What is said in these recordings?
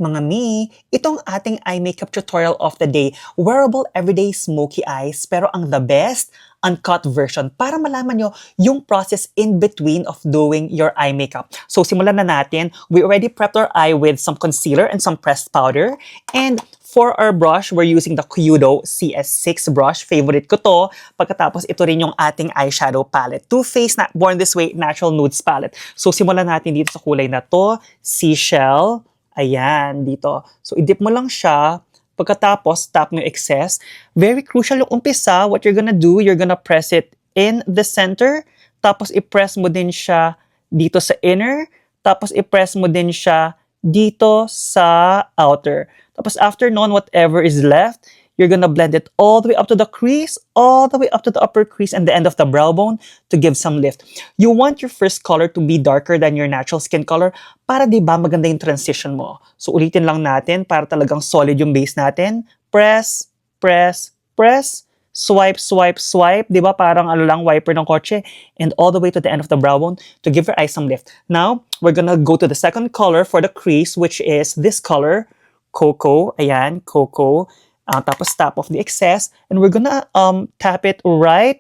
Mga mi, itong ating eye makeup tutorial of the day. Wearable everyday smoky eyes, pero ang the best, uncut version para malaman nyo yung process in between of doing your eye makeup. So simulan na natin. We already prepped our eye with some concealer and some pressed powder. And for our brush, we're using the Kyudo CS6 brush. Favorite ko to. Pagkatapos, ito rin yung ating eyeshadow palette. Too Faced Born This Way Natural Nudes Palette. So simulan natin dito sa kulay na to. Seashell. Ayan, dito. So, i-dip mo lang siya. Pagkatapos, tap mo yung excess. Very crucial yung umpisa. What you're gonna do, you're gonna press it in the center. Tapos, i-press mo din siya dito sa inner. Tapos, i-press mo din siya dito sa outer. Tapos, after nun, whatever is left, you're gonna blend it all the way up to the crease, all the way up to the upper crease and the end of the brow bone to give some lift. You want your first color to be darker than your natural skin color para diba maganda yung transition mo. So ulitin lang natin para talagang solid yung base natin. Press, press, press, swipe, swipe, swipe. Diba parang ano lang, wiper ng kotse. And all the way to the end of the brow bone to give your eyes some lift. Now, we're gonna go to the second color for the crease, which is this color, Cocoa. Ayan, Cocoa. Tapos tap off the excess and we're gonna tap it right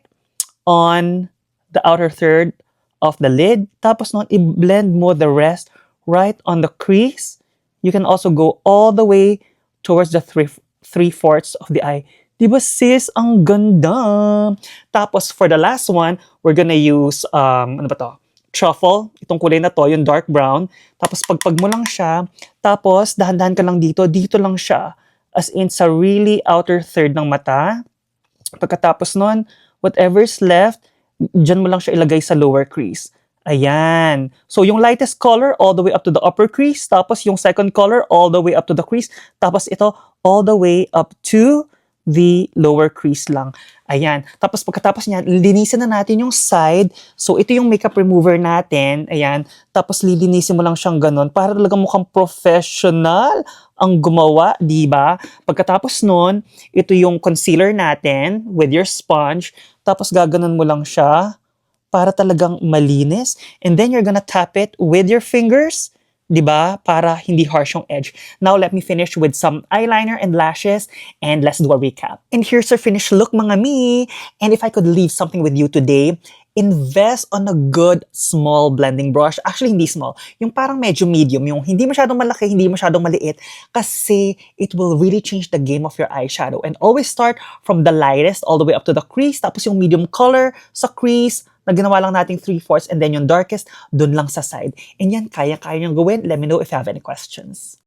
on the outer third of the lid. Tapos nun, i-blend mo the rest right on the crease. You can also go all the way towards the three-fourths of the eye. Diba sis, ang ganda! Tapos for the last one, we're gonna use, ano ba to? Truffle. Itong kulay na to, yung dark brown. Tapos pagpag mo lang siya. Tapos dahan-dahan ka lang dito. Dito lang siya. As in, sa really outer third ng mata. Pagkatapos nun, whatever's left, dyan mo lang siya ilagay sa lower crease. Ayan. So, yung lightest color, all the way up to the upper crease. Tapos, yung second color, all the way up to the crease. Tapos, ito, all the way up to the lower crease lang. Ayan. Tapos, pagkatapos niyan, linisin na natin yung side. So, ito yung makeup remover natin. Ayan. Tapos, lilinisin mo lang siyang ganun para talaga mukhang professional ang gumawa, di ba? Pagkatapos nun, ito yung concealer natin with your sponge. Tapos, gaganon mo lang siya para talagang malinis. And then, you're gonna tap it with your fingers. Diba? Para hindi harsh yung edge. Now, let me finish with some eyeliner and lashes and let's do a recap. And here's our finished look, mga mi. And if I could leave something with you today, invest on a good small blending brush. Actually, hindi small. Yung parang medyo medium. Yung hindi masyadong malaki, hindi masyadong maliit. Kasi it will really change the game of your eyeshadow. And always start from the lightest all the way up to the crease. Tapos yung medium color sa crease, na ginawa lang nating 3/4 and then yung darkest, dun lang sa side. And yan, kaya-kaya niyong gawin. Let me know if you have any questions.